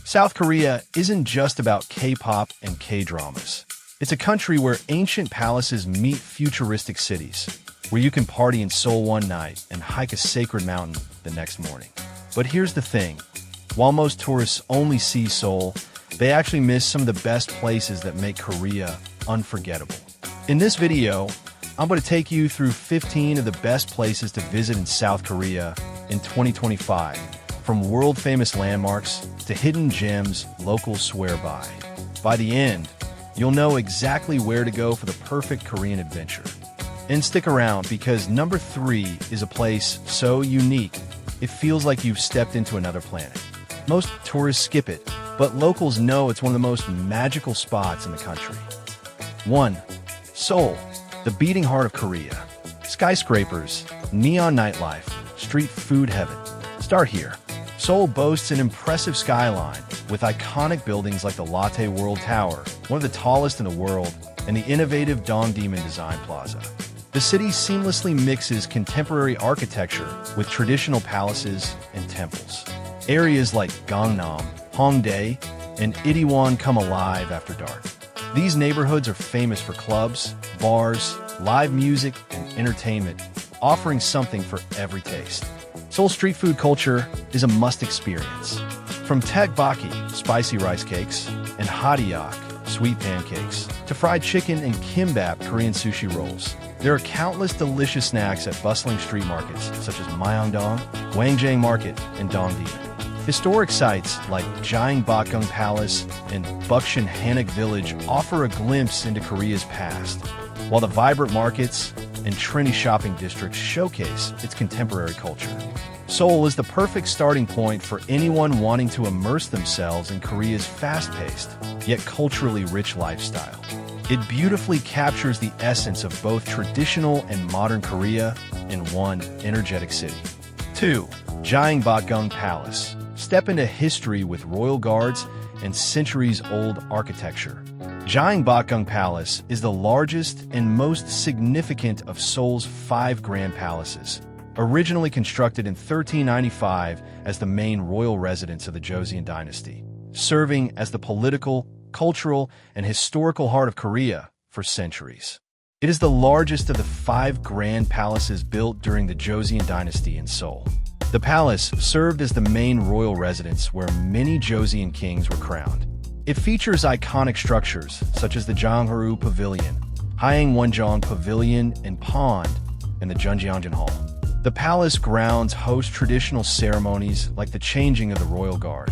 South Korea isn't just about K-pop and K-dramas. It's a country where ancient palaces meet futuristic cities, where you can party in Seoul one night and hike a sacred mountain the next morning. But here's the thing. While most tourists only see Seoul, they actually miss some of the best places that make Korea unforgettable. In this video, I'm going to take you through 15 of the best places to visit in South Korea in 2025, from world-famous landmarks to hidden gems locals swear by. By the end, you'll know exactly where to go for the perfect Korean adventure. And stick around because number 3 is a place so unique, it feels like you've stepped into another planet. Most tourists skip it, but locals know it's one of the most magical spots in the country. 1. Seoul, the beating heart of Korea. Skyscrapers, neon nightlife, street food heaven. Start here. Seoul boasts an impressive skyline with iconic buildings like the Lotte World Tower, one of the tallest in the world, and the innovative Dongdaemun Design Plaza. The city seamlessly mixes contemporary architecture with traditional palaces and temples. Areas like Gangnam, Hongdae, and Itaewon come alive after dark. These neighborhoods are famous for clubs, bars, live music, and entertainment, offering something for every taste. Seoul street food culture is a must experience. From tteokbokki, spicy rice cakes, and hotteok, sweet pancakes, to fried chicken and kimbap, Korean sushi rolls, there are countless delicious snacks at bustling street markets such as Myeongdong, Gwangjang Market, and Dongdaemun. Historic sites like Gyeongbokgung Palace and Busan Hanok Village offer a glimpse into Korea's past, while the vibrant markets and trendy shopping districts showcase its contemporary culture. Seoul is the perfect starting point for anyone wanting to immerse themselves in Korea's fast-paced, yet culturally rich lifestyle. It beautifully captures the essence of both traditional and modern Korea in one energetic city. 2. Gyeongbokgung Palace. Step into history with royal guards and centuries-old architecture. Gyeongbokgung Palace is the largest and most significant of Seoul's 5 grand palaces, originally constructed in 1395 as the main royal residence of the Joseon dynasty, serving as the political, cultural, and historical heart of Korea for centuries. It is the largest of the 5 grand palaces built during the Joseon dynasty in Seoul. The palace served as the main royal residence where many Joseon kings were crowned. It features iconic structures such as the Jongharu Pavilion, Hyeongwonjeong Pavilion and Pond, and the Junjeongjin Hall. The palace grounds host traditional ceremonies like the changing of the royal guard,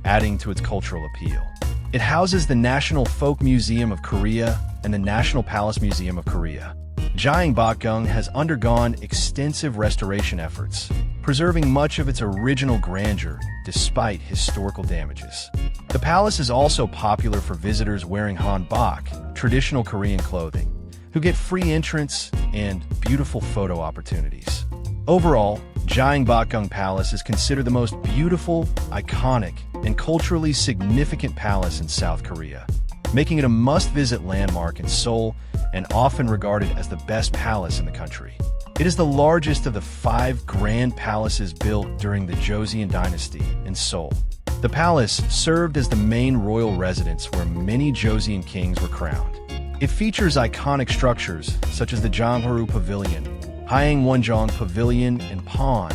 adding to its cultural appeal. It houses the National Folk Museum of Korea and the National Palace Museum of Korea. Gyeongbokgung has undergone extensive restoration efforts, preserving much of its original grandeur despite historical damages. The palace is also popular for visitors wearing hanbok, traditional Korean clothing, who get free entrance and beautiful photo opportunities. Overall, Gyeongbokgung Palace is considered the most beautiful, iconic, and culturally significant palace in South Korea, making it a must-visit landmark in Seoul and often regarded as the best palace in the country. It is the largest of the 5 grand palaces built during the Joseon dynasty in Seoul. The palace served as the main royal residence where many Joseon kings were crowned. It features iconic structures such as the Jongharu Pavilion, Hyeongwonjeong Pavilion and Pond,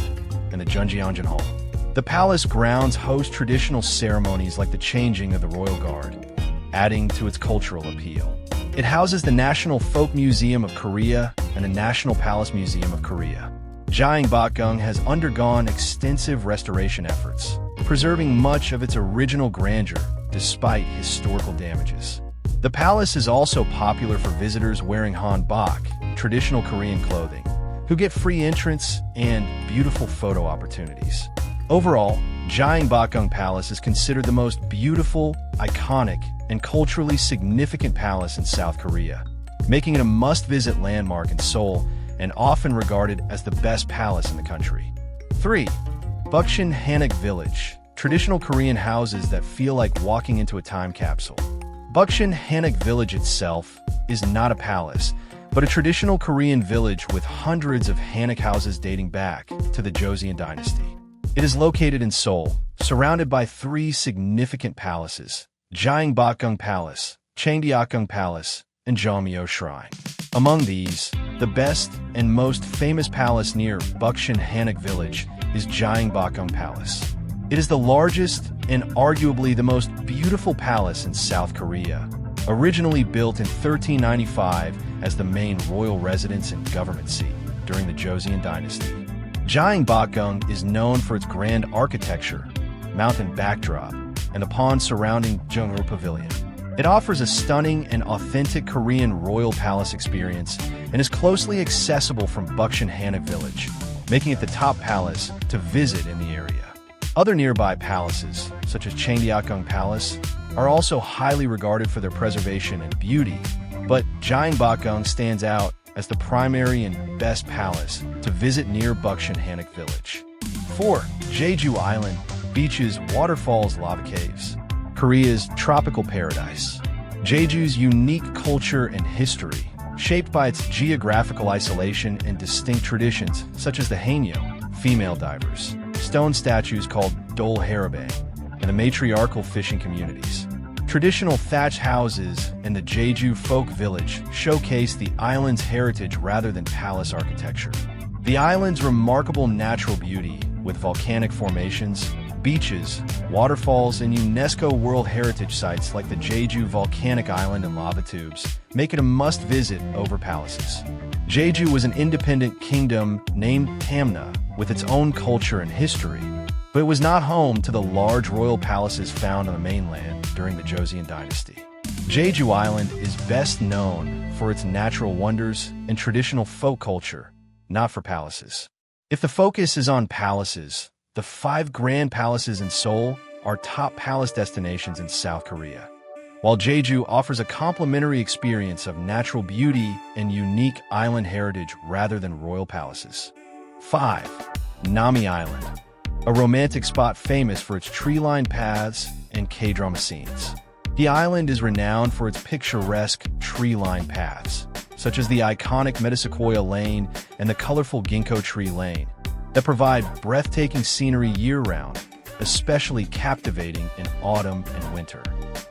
and the Junjeongjin Hall. The palace grounds host traditional ceremonies like the changing of the royal guard, adding to its cultural appeal. It houses the National Folk Museum of Korea and the National Palace Museum of Korea. Gyeongbokgung has undergone extensive restoration efforts, preserving much of its original grandeur despite historical damages. The palace is also popular for visitors wearing hanbok, traditional Korean clothing, who get free entrance and beautiful photo opportunities. Overall, Gyeongbokgung Palace is considered the most beautiful, iconic, and culturally significant palace in South Korea, making it a must-visit landmark in Seoul and often regarded as the best palace in the country. 3. Busan Hanok Village, traditional Korean houses that feel like walking into a time capsule. Busan Hanok Village itself is not a palace, but a traditional Korean village with hundreds of Hanok houses dating back to the Joseon dynasty. It is located in Seoul, surrounded by three significant palaces: Gyeongbokgung Palace, Cheonggyeokgung Palace, and Jeonmyo Shrine. Among these, the best and most famous palace near Busan Hanok Village is Gyeongbokgung Palace. It is the largest and arguably the most beautiful palace in South Korea, originally built in 1395 as the main royal residence and government seat during the Joseon dynasty. Gyeongbokgung is known for its grand architecture, mountain backdrop, and the pond surrounding Jeonmyo Pavilion. It offers a stunning and authentic Korean royal palace experience and is closely accessible from Busan Hanok Village, making it the top palace to visit in the area. Other nearby palaces, such as Cheonggyeokgung Palace, are also highly regarded for their preservation and beauty, but Gyeongbokgung stands out as the primary and best palace to visit near Busan Hanok Village. 4. Jeju Island, beaches, waterfalls, lava caves. Korea's tropical paradise. Jeju's unique culture and history, shaped by its geographical isolation and distinct traditions, such as the Haenyeo, female divers, stone statues called Dol Harabang, and the matriarchal fishing communities. Traditional thatch houses and the Jeju folk village showcase the island's heritage rather than palace architecture. The island's remarkable natural beauty, with volcanic formations, beaches, waterfalls, and UNESCO World Heritage sites like the Jeju Volcanic Island and lava tubes, make it a must-visit over palaces. Jeju was an independent kingdom named Hamna, with its own culture and history, but it was not home to the large royal palaces found on the mainland during the Joseon dynasty. Jeju Island is best known for its natural wonders and traditional folk culture, not for palaces. If the focus is on palaces, the 5 grand palaces in Seoul are top palace destinations in South Korea, while Jeju offers a complimentary experience of natural beauty and unique island heritage rather than royal palaces. 5. Nami Island, a romantic spot famous for its tree-lined paths and K-drama scenes. The island is renowned for its picturesque tree-lined paths, such as the iconic Metasequoia Lane and the colorful Ginkgo Tree Lane, that provide breathtaking scenery year-round, especially captivating in autumn and winter.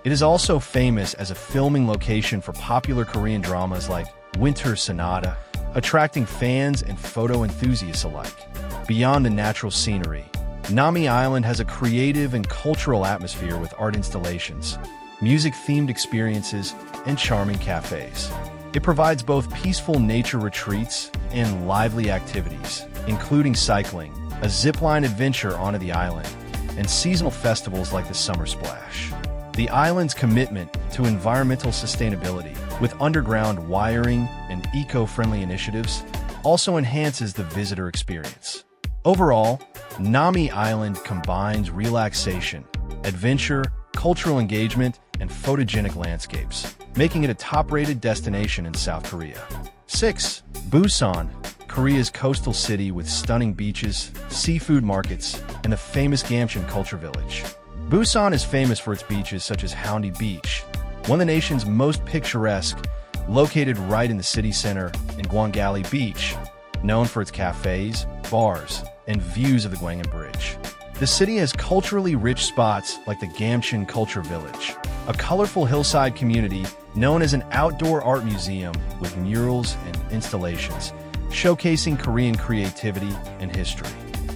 It is also famous as a filming location for popular Korean dramas like Winter Sonata, attracting fans and photo enthusiasts alike. Beyond the natural scenery, Nami Island has a creative and cultural atmosphere with art installations, music-themed experiences, and charming cafes. It provides both peaceful nature retreats and lively activities, including cycling, a zip-line adventure onto the island, and seasonal festivals like the Summer Splash. The island's commitment to environmental sustainability, with underground wiring and eco-friendly initiatives, also enhances the visitor experience. Overall, Nami Island combines relaxation, adventure, cultural engagement, and photogenic landscapes, making it a top-rated destination in South Korea. 6. Busan, Korea's coastal city with stunning beaches, seafood markets, and the famous Gamcheon Culture Village. Busan is famous for its beaches such as Haeundae Beach, one of the nation's most picturesque, located right in the city center, and Gwangali Beach, known for its cafes, bars, and views of the Gwangan Bridge. The city has culturally rich spots like the Gamcheon Culture Village, a colorful hillside community known as an outdoor art museum with murals and installations, showcasing Korean creativity and history.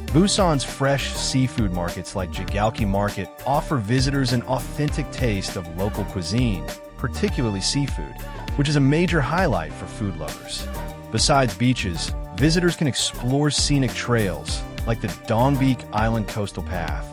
Busan's fresh seafood markets like Jigalki Market offer visitors an authentic taste of local cuisine, particularly seafood, which is a major highlight for food lovers. Besides beaches, visitors can explore scenic trails like the Dongbeek Island Coastal Path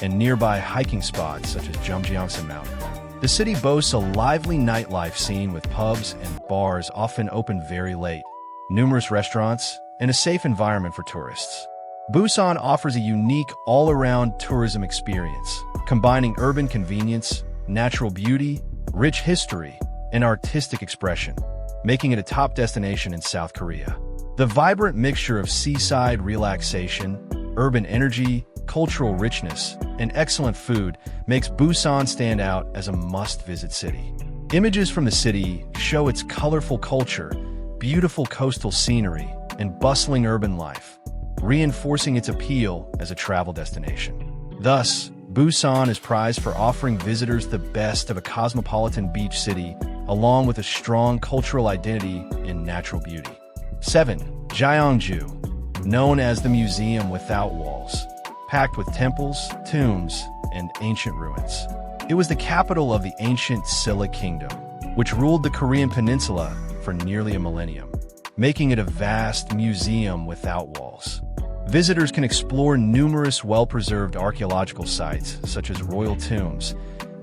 and nearby hiking spots such as Jeomjeongsan Mountain. The city boasts a lively nightlife scene with pubs and bars often open very late, numerous restaurants, and a safe environment for tourists. Busan offers a unique all-around tourism experience, combining urban convenience, natural beauty, rich history, and artistic expression, making it a top destination in South Korea. The vibrant mixture of seaside relaxation, urban energy, cultural richness, and excellent food makes Busan stand out as a must-visit city. Images from the city show its colorful culture, beautiful coastal scenery, and bustling urban life, reinforcing its appeal as a travel destination. Thus, Busan is prized for offering visitors the best of a cosmopolitan beach city, along with a strong cultural identity and natural beauty. 7. Gyeongju, known as the Museum Without Walls, packed with temples, tombs, and ancient ruins. It was the capital of the ancient Silla Kingdom, which ruled the Korean peninsula for nearly a millennium, making it a vast museum without walls. Visitors can explore numerous well-preserved archaeological sites, such as royal tombs,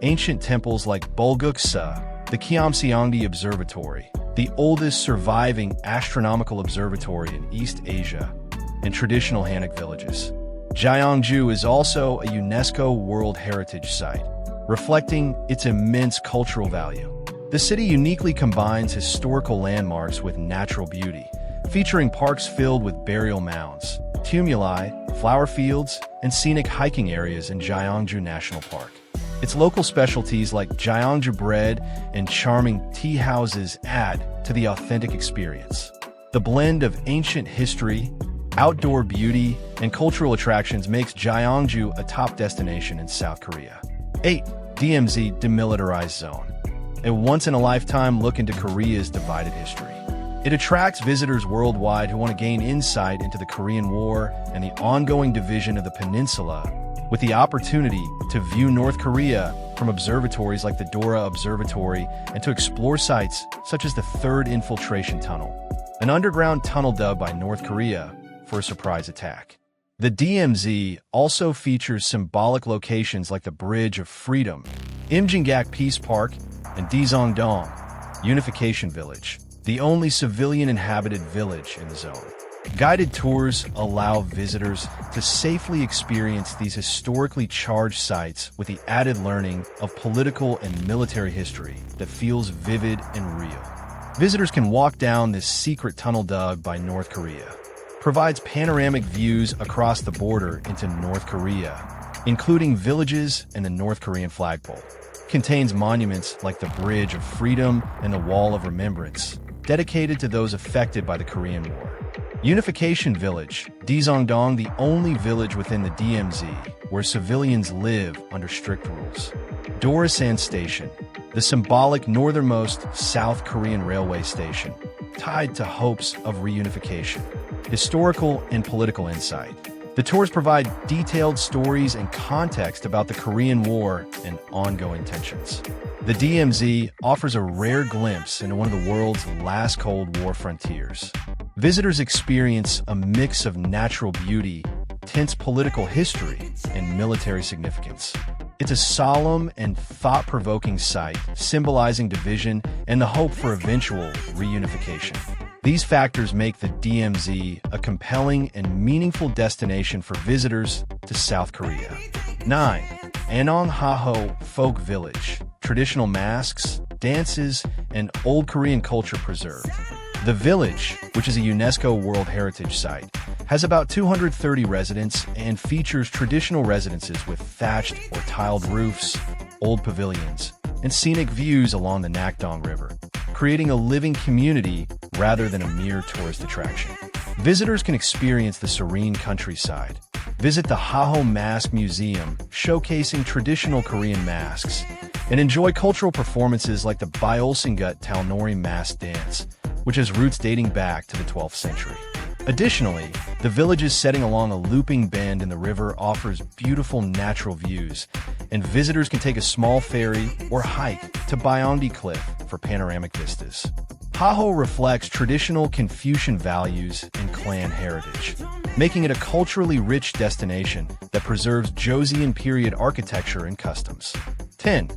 ancient temples like Bulguksa, the Gyeongmbokgung Observatory, the oldest surviving astronomical observatory in East Asia, and traditional Hanok villages. Gyeongju is also a UNESCO World Heritage Site, reflecting its immense cultural value. The city uniquely combines historical landmarks with natural beauty, featuring parks filled with burial mounds, tumuli, flower fields, and scenic hiking areas in Gyeongju National Park. Its local specialties like Gyeongju bread and charming tea houses add to the authentic experience. The blend of ancient history, outdoor beauty, and cultural attractions makes Gyeongju a top destination in South Korea. 8. DMZ Demilitarized Zone. A once-in-a-lifetime look into Korea's divided history. It attracts visitors worldwide who want to gain insight into the Korean War and the ongoing division of the peninsula, with the opportunity to view North Korea from observatories like the Dora Observatory and to explore sites such as the Third Infiltration Tunnel, an underground tunnel dug by North Korea for a surprise attack. The DMZ also features symbolic locations like the Bridge of Freedom, Imjingak Peace Park, and Dizongdong Unification Village, the only civilian-inhabited village in the zone. Guided tours allow visitors to safely experience these historically charged sites with the added learning of political and military history that feels vivid and real. Visitors can walk down this secret tunnel dug by North Korea, provides panoramic views across the border into North Korea, including villages and the North Korean flagpole. Contains monuments like the Bridge of Freedom and the Wall of Remembrance, dedicated to those affected by the Korean War. Unification Village, Dizongdong, the only village within the DMZ where civilians live under strict rules. Dorasan Station, the symbolic northernmost South Korean railway station, tied to hopes of reunification. Historical and political insight. The tours provide detailed stories and context about the Korean War and ongoing tensions. The DMZ offers a rare glimpse into one of the world's last Cold War frontiers. Visitors experience a mix of natural beauty, tense political history, and military significance. It's a solemn and thought-provoking sight, symbolizing division and the hope for eventual reunification. These factors make the DMZ a compelling and meaningful destination for visitors to South Korea. 9. Anonghaho Folk Village. Traditional masks, dances, and old Korean culture preserved. The village, which is a UNESCO World Heritage Site, has about 230 residents and features traditional residences with thatched or tiled roofs, old pavilions, and scenic views along the Nakdong River, creating a living community rather than a mere tourist attraction. Visitors can experience the serene countryside, visit the Haho Mask Museum, showcasing traditional Korean masks, and enjoy cultural performances like the Byolsingut Talnori mask dance, which has roots dating back to the 12th century. Additionally, the village's setting along a looping bend in the river offers beautiful natural views, and visitors can take a small ferry or hike to Byongdi Cliff for panoramic vistas. Haho reflects traditional Confucian values and clan heritage, making it a culturally rich destination that preserves Joseon period architecture and customs. 10.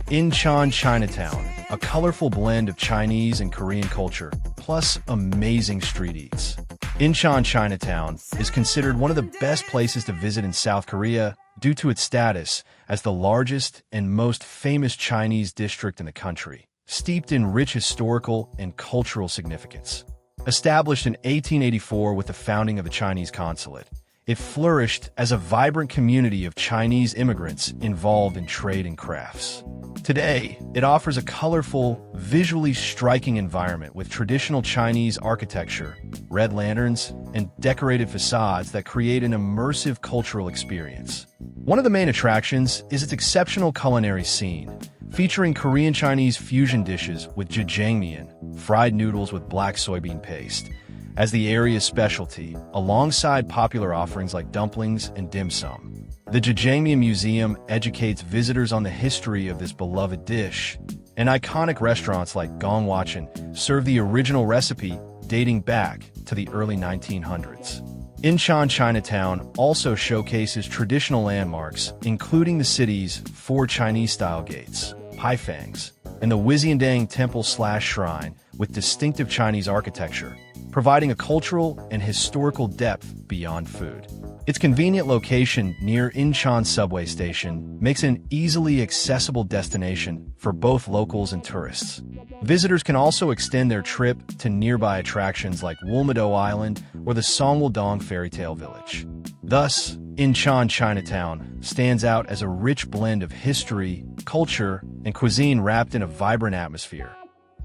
Incheon Chinatown, a colorful blend of Chinese and Korean culture, plus amazing street eats. Incheon Chinatown is considered one of the best places to visit in South Korea due to its status as the largest and most famous Chinese district in the country, steeped in rich historical and cultural significance. Established in 1884 with the founding of the Chinese consulate, it flourished as a vibrant community of Chinese immigrants involved in trade and crafts. Today, it offers a colorful, visually striking environment with traditional Chinese architecture, red lanterns, and decorated facades that create an immersive cultural experience. One of the main attractions is its exceptional culinary scene, featuring Korean-Chinese fusion dishes with jjajangmyeon, fried noodles with black soybean paste, as the area's specialty, alongside popular offerings like dumplings and dim sum. The Jjajangmyeon Museum educates visitors on the history of this beloved dish, and iconic restaurants like Gyeongbokgung serve the original recipe dating back to the early 1900s. Incheon Chinatown also showcases traditional landmarks, including the city's 4 Chinese-style gates, Paifangs, and the Wiziandang Temple/Shrine with distinctive Chinese architecture, providing a cultural and historical depth beyond food. Its convenient location near Incheon subway station makes it an easily accessible destination for both locals and tourists. Visitors can also extend their trip to nearby attractions like Wolmado Island or the Songwildong Fairy Tale Village. Thus, Incheon Chinatown stands out as a rich blend of history, culture, and cuisine wrapped in a vibrant atmosphere,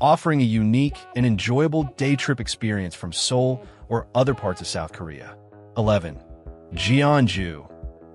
offering a unique and enjoyable day trip experience from Seoul or other parts of South Korea. 11. Jeju,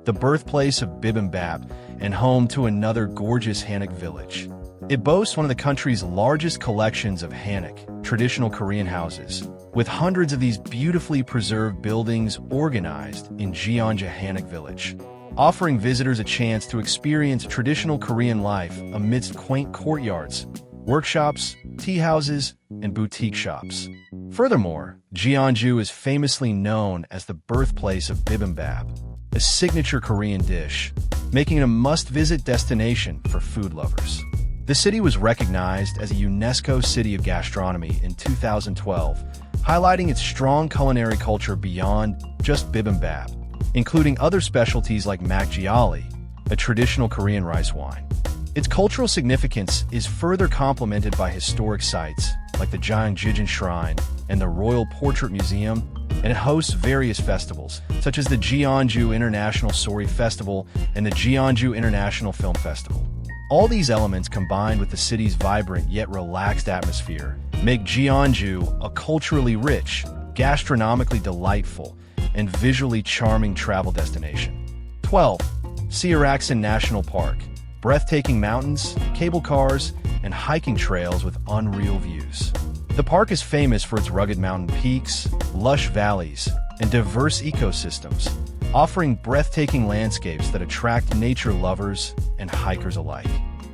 the birthplace of bibimbap and home to another gorgeous Hanok village. It boasts one of the country's largest collections of Hanok, traditional Korean houses, with hundreds of these beautifully preserved buildings organized in Jeonju Hanok Village, offering visitors a chance to experience traditional Korean life amidst quaint courtyards, workshops, tea houses, and boutique shops. Furthermore, Jeonju is famously known as the birthplace of bibimbap, a signature Korean dish, making it a must-visit destination for food lovers. The city was recognized as a UNESCO City of Gastronomy in 2012, highlighting its strong culinary culture beyond just bibimbap, including other specialties like makgeolli, a traditional Korean rice wine. Its cultural significance is further complemented by historic sites like the Gyeongbokgung Shrine and the Royal Portrait Museum, and it hosts various festivals, such as the Jeonju International Sori Festival and the Jeonju International Film Festival. All these elements, combined with the city's vibrant yet relaxed atmosphere, make Jeonju a culturally rich, gastronomically delightful, and visually charming travel destination. 12. Seoraksan National Park. Breathtaking mountains, cable cars, and hiking trails with unreal views. The park is famous for its rugged mountain peaks, lush valleys, and diverse ecosystems, offering breathtaking landscapes that attract nature lovers and hikers alike.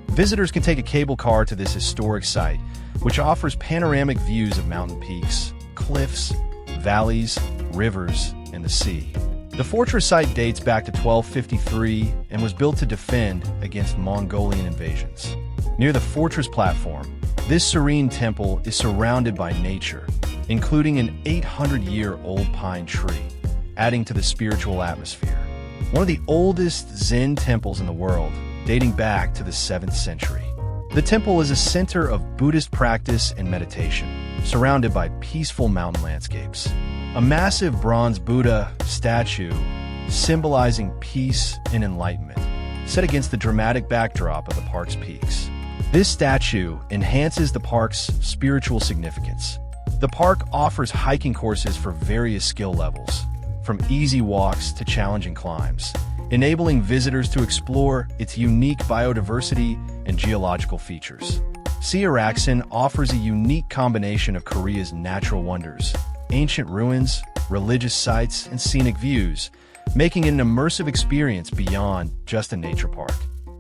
Visitors can take a cable car to this historic site, which offers panoramic views of mountain peaks, cliffs, valleys, rivers, and the sea. The fortress site dates back to 1253 and was built to defend against Mongolian invasions. Near the fortress platform, this serene temple is surrounded by nature, including an 800-year-old pine tree, adding to the spiritual atmosphere. One of the oldest Zen temples in the world, dating back to the 7th century. The temple is a center of Buddhist practice and meditation, surrounded by peaceful mountain landscapes. A massive bronze Buddha statue symbolizing peace and enlightenment, set against the dramatic backdrop of the park's peaks. This statue enhances the park's spiritual significance. The park offers hiking courses for various skill levels, from easy walks to challenging climbs, enabling visitors to explore its unique biodiversity and geological features. Seoraksan offers a unique combination of Korea's natural wonders, ancient ruins, religious sites, and scenic views, making it an immersive experience beyond just a nature park.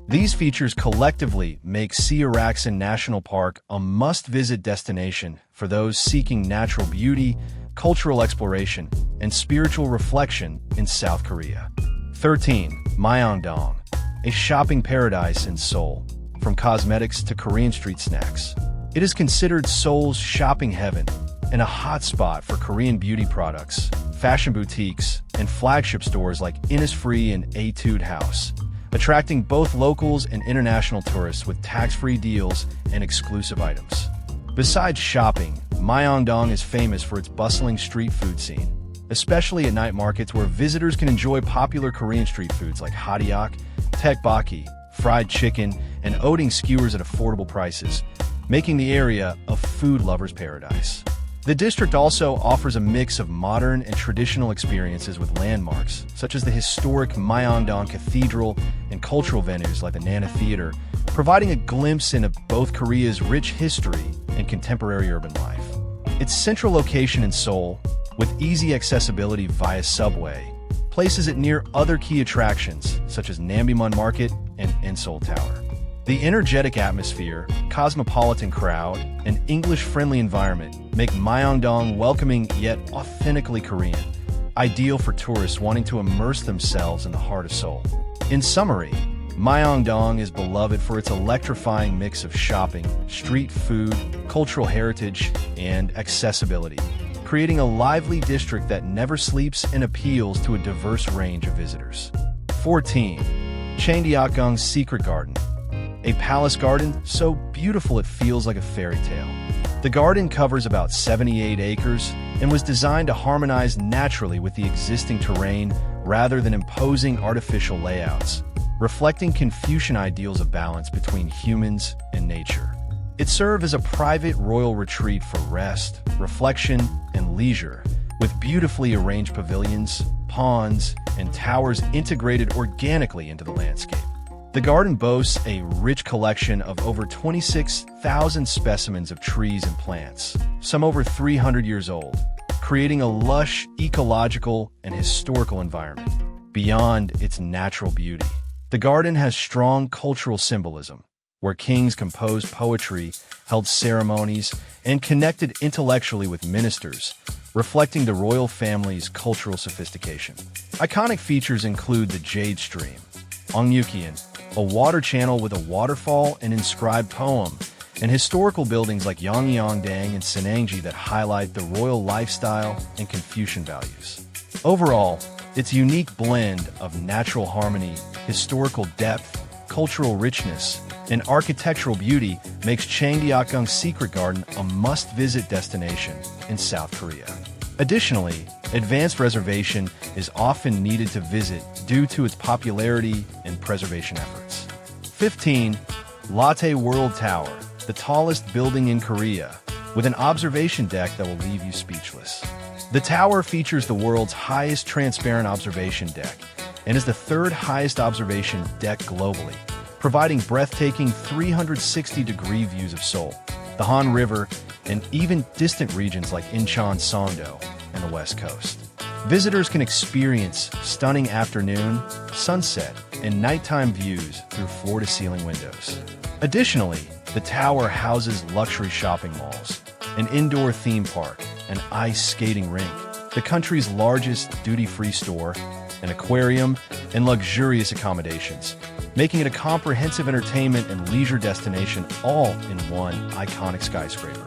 These features collectively make Seoraksan National Park a must-visit destination for those seeking natural beauty, cultural exploration, and spiritual reflection in South Korea. 13. Myeongdong, a shopping paradise in Seoul. From cosmetics to Korean street snacks, it is considered Seoul's shopping heaven and a hotspot for Korean beauty products, fashion boutiques, and flagship stores like Innisfree and Etude House, attracting both locals and international tourists with tax-free deals and exclusive items. Besides shopping, Myeongdong is famous for its bustling street food scene, especially at night markets where visitors can enjoy popular Korean street foods like hotteok, tteokbokki, fried chicken, and oeting skewers at affordable prices, making the area a food lover's paradise. The district also offers a mix of modern and traditional experiences with landmarks, such as the historic Myeongdong Cathedral and cultural venues like the Nana Theater, providing a glimpse into both Korea's rich history and contemporary urban life. Its central location in Seoul, with easy accessibility via subway, places it near other key attractions such as Nambimun Market and Seoul Tower. The energetic atmosphere, cosmopolitan crowd, and English-friendly environment make Myeongdong welcoming yet authentically Korean, ideal for tourists wanting to immerse themselves in the heart of Seoul. In summary, Myeongdong is beloved for its electrifying mix of shopping, street food, cultural heritage, and accessibility, creating a lively district that never sleeps and appeals to a diverse range of visitors. 14. Gyeongbokgung's Secret Garden. A palace garden so beautiful it feels like a fairy tale. The garden covers about 78 acres and was designed to harmonize naturally with the existing terrain rather than imposing artificial layouts, reflecting Confucian ideals of balance between humans and nature. It served as a private royal retreat for rest, reflection, and leisure, with beautifully arranged pavilions, ponds, and towers integrated organically into the landscape. The garden boasts a rich collection of over 26,000 specimens of trees and plants, some over 300 years old, creating a lush, ecological, and historical environment. Beyond its natural beauty, the garden has strong cultural symbolism, where kings composed poetry, held ceremonies, and connected intellectually with ministers, reflecting the royal family's cultural sophistication. Iconic features include the Jade Stream, Ongyukian, a water channel with a waterfall and inscribed poem, and historical buildings like Yongyangdang and Senangji that highlight the royal lifestyle and Confucian values. Overall, its unique blend of natural harmony, historical depth, cultural richness, and architectural beauty makes Gyeongbokgung's Secret Garden a must-visit destination in South Korea. Additionally, advanced reservation is often needed to visit due to its popularity and preservation efforts. 15. Lotte World Tower, the tallest building in Korea, with an observation deck that will leave you speechless. The tower features the world's highest transparent observation deck and is the third highest observation deck globally, providing breathtaking 360-degree views of Seoul, the Han River, and even distant regions like Incheon, Songdo, and the West Coast. Visitors can experience stunning afternoon, sunset, and nighttime views through floor-to-ceiling windows. Additionally, the tower houses luxury shopping malls, an indoor theme park, an ice skating rink, the country's largest duty-free store, an aquarium, and luxurious accommodations, making it a comprehensive entertainment and leisure destination all in one iconic skyscraper.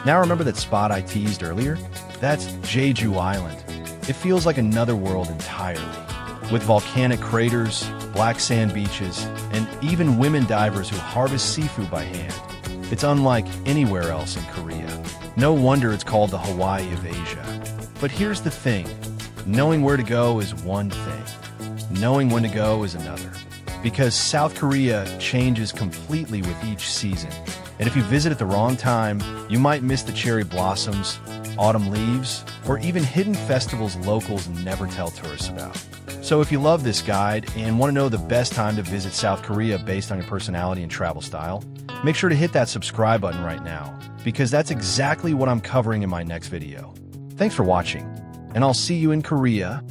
Now remember that spot I teased earlier? That's Jeju Island. It feels like another world entirely, with volcanic craters, black sand beaches, and even women divers who harvest seafood by hand. It's unlike anywhere else in Korea. No wonder it's called the Hawaii of Asia. But here's the thing. Knowing where to go is one thing. Knowing when to go is another. Because South Korea changes completely with each season. And if you visit at the wrong time, you might miss the cherry blossoms, autumn leaves, or even hidden festivals locals never tell tourists about. So if you love this guide and want to know the best time to visit South Korea based on your personality and travel style, make sure to hit that subscribe button right now, because that's exactly what I'm covering in my next video. Thanks for watching, and I'll see you in Korea